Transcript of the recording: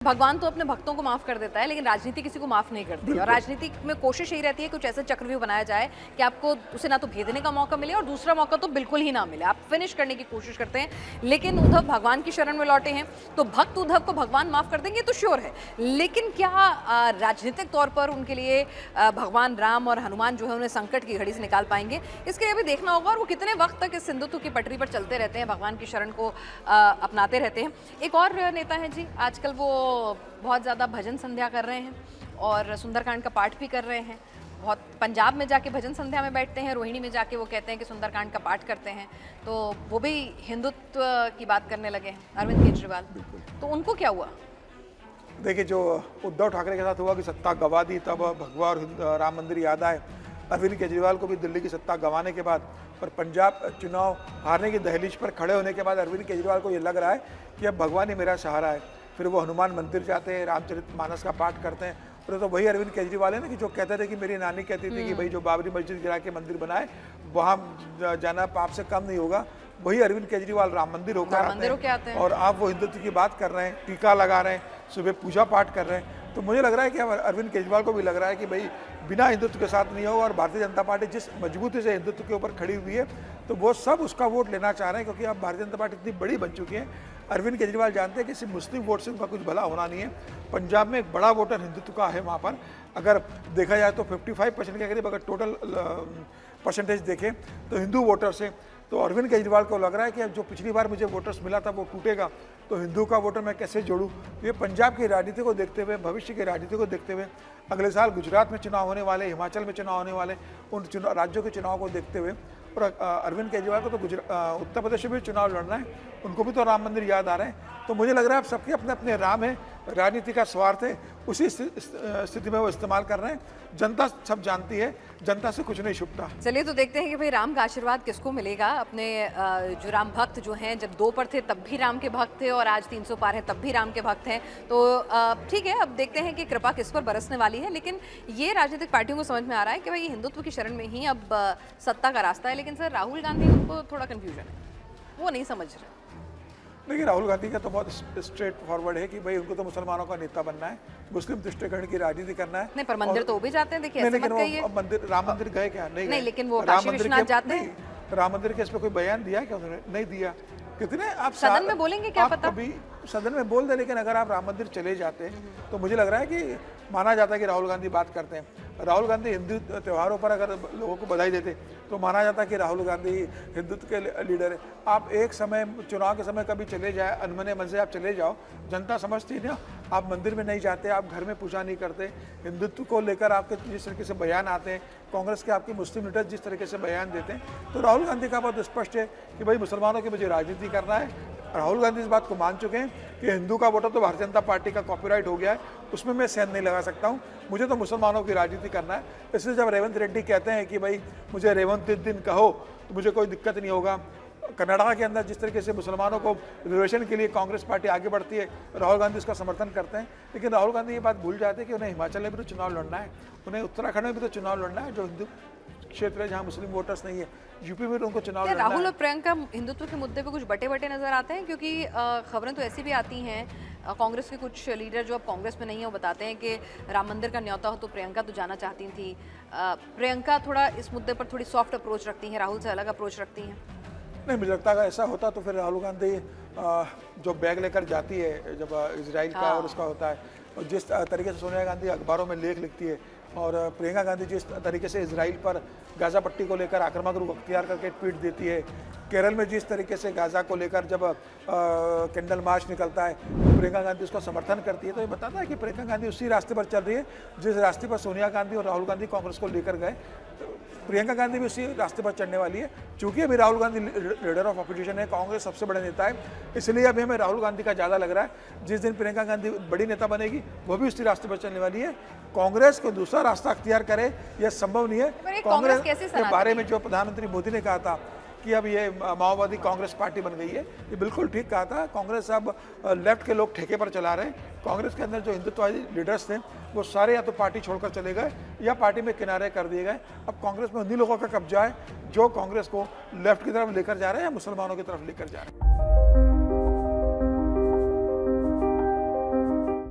भगवान तो अपने भक्तों को माफ कर देता है, लेकिन राजनीति किसी को माफ नहीं करती। और राजनीति में कोशिश यही रहती है कुछ ऐसा चक्रव्यूह बनाया जाए कि आपको उसे ना तो भेदने का मौका मिले और दूसरा मौका तो बिल्कुल ही ना मिले, आप फिनिश करने की कोशिश करते हैं। लेकिन उद्धव भगवान की शरण में लौटे हैं, तो भक्त उद्धव को भगवान माफ कर देंगे तो श्योर है। लेकिन क्या राजनीतिक तौर पर उनके लिए भगवान राम और हनुमान जो है उन्हें संकट की घड़ी से निकाल पाएंगे, इसके लिए भी देखना होगा। और वो कितने वक्त तक इस हिंदुत्व की पटरी पर चलते रहते हैं, भगवान की शरण को अपनाते रहते हैं। एक और नेता है जी, आजकल वो बहुत ज़्यादा भजन संध्या कर रहे हैं और सुंदरकांड का पाठ भी कर रहे हैं। बहुत पंजाब में जाके भजन संध्या में बैठते हैं, रोहिणी में जाके वो कहते हैं कि सुंदरकांड का पाठ करते हैं। तो वो भी हिंदुत्व की बात करने लगे हैं, अरविंद केजरीवाल। तो उनको क्या हुआ? देखिए, जो उद्धव ठाकरे के साथ हुआ कि सत्ता गंवा दी, तब भगवा और राम मंदिर याद आए। अरविंद केजरीवाल को भी दिल्ली की सत्ता गंवाने के बाद और पंजाब चुनाव हारने की दहलीज पर खड़े होने के बाद अरविंद केजरीवाल को ये लग रहा है कि अब भगवान ही मेरा सहारा है। फिर वो हनुमान मंदिर जाते हैं, रामचरितमानस का पाठ करते हैं। और तो वही अरविंद केजरीवाल है ना कि जो कहते थे कि मेरी नानी कहती थी कि भाई जो बाबरी मस्जिद गिरा के मंदिर बनाए वहाँ जाना पाप से कम नहीं होगा। वही अरविंद केजरीवाल राम मंदिर होकर आते हैं और आप वो हिंदुत्व की बात कर रहे हैं, टीका लगा रहे हैं, सुबह पूजा पाठ कर रहे हैं। तो मुझे लग रहा है कि अरविंद केजरीवाल को भी लग रहा है कि भाई बिना हिंदुत्व के साथ नहीं होगा। और भारतीय जनता पार्टी जिस मजबूती से हिंदुत्व के ऊपर खड़ी हुई है, तो वो सब उसका वोट लेना चाह रहे हैं, क्योंकि अब भारतीय जनता पार्टी इतनी बड़ी बन चुकी है। अरविंद केजरीवाल जानते हैं कि सिर्फ मुस्लिम वोट से उनका कुछ भला होना नहीं है। पंजाब में एक बड़ा वोटर हिंदुत्व का है। वहाँ पर अगर देखा जाए तो 55% के करीब अगर टोटल परसेंटेज देखें तो हिंदू वोटर्स हैं। तो अरविंद केजरीवाल को लग रहा है कि अब जो पिछली बार मुझे वोटर्स मिला था वो टूटेगा, तो हिंदू का वोटर मैं कैसे जोड़ूं। ये पंजाब की राजनीति को देखते हुए, भविष्य की राजनीति को देखते हुए, अगले साल गुजरात में चुनाव होने वाले, हिमाचल में चुनाव होने वाले, उन राज्यों के चुनाव को देखते हुए, और अरविंद केजरीवाल को तो उत्तर प्रदेश में भी चुनाव लड़ना है, उनको भी तो राम मंदिर याद आ रहे हैं। तो मुझे लग रहा है अब सबके अपने अपने राम है, राजनीति का स्वार्थ है, उसी स्थिति में वो इस्तेमाल कर रहे हैं। जनता सब जानती है, जनता से कुछ नहीं छुपता। चलिए तो देखते हैं कि भाई राम का आशीर्वाद किसको मिलेगा। अपने जो राम भक्त जो हैं, जब 2 पर थे तब भी राम के भक्त थे और आज 300 पार है तब भी राम के भक्त हैं। तो ठीक है, अब देखते हैं कि कृपा किस पर बरसने वाली है। लेकिन ये राजनीतिक पार्टियों को समझ में आ रहा है कि भाई हिंदुत्व की शरण में ही अब सत्ता का रास्ता है। लेकिन सर राहुल गांधी, उनको थोड़ा कन्फ्यूजन है, वो नहीं समझ रहे। देखिए, राहुल गांधी का तो बहुत स्ट्रेट फॉरवर्ड है कि भाई उनको तो मुसलमानों का नेता बनना है, मुस्लिम तुष्टिकरण की राजनीति करना है। नहीं, पर मंदिर तो वो भी जाते हैं। देखिए, लेकिन वो मंदिर, राम मंदिर गए क्या? नहीं, लेकिन वो काशी विश्वनाथ जाते हैं। राम मंदिर के इस पे कोई बयान दिया क्या उन्होंने? नहीं दिया। कितने आप सदन में बोलेंगे, क्या पता कभी सदन में बोल दे, लेकिन अगर आप राम मंदिर चले जाते हैं तो मुझे लग रहा है कि माना जाता है कि राहुल गांधी बात करते हैं। राहुल गांधी हिंदू त्योहारों पर अगर लोगों को बधाई देते तो माना जाता है कि राहुल गांधी हिंदुत्व के लीडर है। आप एक समय चुनाव के समय कभी चले जाए, अनमने मन से आप चले जाओ, जनता समझती है ना, आप मंदिर में नहीं जाते, आप घर में पूजा नहीं करते, हिंदुत्व को लेकर आपके जिस तरीके से बयान आते हैं, कांग्रेस के आपके मुस्लिम लीडर जिस तरीके से बयान देते हैं, तो राहुल गांधी का बहुत स्पष्ट है कि भाई मुसलमानों की मुझे राजनीति करना है। राहुल गांधी इस बात को मान चुके हैं कि हिंदू का वोटर तो भारतीय जनता पार्टी का कॉपीराइट हो गया है, उसमें मैं सेंध नहीं लगा सकता हूँ, मुझे तो मुसलमानों की राजनीति करना है। इसलिए जब रेवंत रेड्डी कहते हैं कि भाई मुझे रेवंत दिन कहो तो मुझे कोई दिक्कत नहीं होगा। कर्नाटक के अंदर जिस तरीके से मुसलमानों को रिजर्वेशन के लिए कांग्रेस पार्टी आगे बढ़ती है, राहुल गांधी उसका समर्थन करते हैं। लेकिन राहुल गांधी ये बात भूल जाते हैं कि उन्हें हिमाचल में भी तो चुनाव लड़ना है, उन्हें उत्तराखंड में भी तो चुनाव लड़ना है, जो हिंदू क्षेत्र है जहाँ मुस्लिम वोटर्स नहीं है, यूपी में उनको चुनाव लड़ना है। राहुल और प्रियंका हिंदुत्व के मुद्दे पे कुछ बटे नजर आते हैं, क्योंकि खबरें तो ऐसी भी आती हैं, कांग्रेस के कुछ लीडर जो अब कांग्रेस में नहीं है वो बताते हैं कि राम मंदिर का न्योता हो तो प्रियंका तो जाना चाहती थी। प्रियंका थोड़ा इस मुद्दे पर थोड़ी सॉफ्ट अप्रोच रखती हैं, राहुल से अलग अप्रोच रखती हैं। नहीं, मुझे लगता है ऐसा होता तो फिर राहुल गांधी जो बैग लेकर जाती है जब इजराइल का और उसका होता है, और जिस तरीके से सोनिया गांधी अखबारों में लेख लिखती है, और प्रियंका गांधी जिस तरीके से इजराइल पर गाज़ा पट्टी को लेकर आक्रामक रूप अख्तियार करके ट्वीट देती है, केरल में जिस तरीके से गाज़ा को लेकर जब कैंडल मार्च निकलता है प्रियंका गांधी उसका समर्थन करती है, तो ये बताता है कि प्रियंका गांधी उसी रास्ते पर चल रही है जिस रास्ते पर सोनिया गांधी और राहुल गांधी कांग्रेस को लेकर गए। प्रियंका गांधी भी उसी रास्ते पर चढ़ने वाली है। चूंकि अभी Rahul Gandhi leader of opposition है, कांग्रेस सबसे बड़े नेता है, इसलिए अभी हमें राहुल गांधी का ज़्यादा लग रहा है। जिस दिन प्रियंका गांधी बड़ी नेता बनेगी वो भी उसी रास्ते पर चलने वाली है। कांग्रेस को दूसरा रास्ता अख्तियार करे यह संभव नहीं है। कांग्रेस के बारे में जो प्रधानमंत्री मोदी ने कहा था कि अब ये माओवादी कांग्रेस पार्टी बन गई है, ये बिल्कुल ठीक कहा था। कांग्रेस अब लेफ्ट के लोग ठेके पर चला रहे हैं। कांग्रेस के अंदर जो हिंदुत्ववादी लीडर्स थे वो सारे या तो पार्टी छोड़कर चले गए या पार्टी में किनारे कर दिए गए। अब कांग्रेस में उन्हीं लोगों का कब्जा है जो कांग्रेस को लेफ्ट की तरफ लेकर जा रहे हैं या मुसलमानों की तरफ लेकर जा रहे हैं।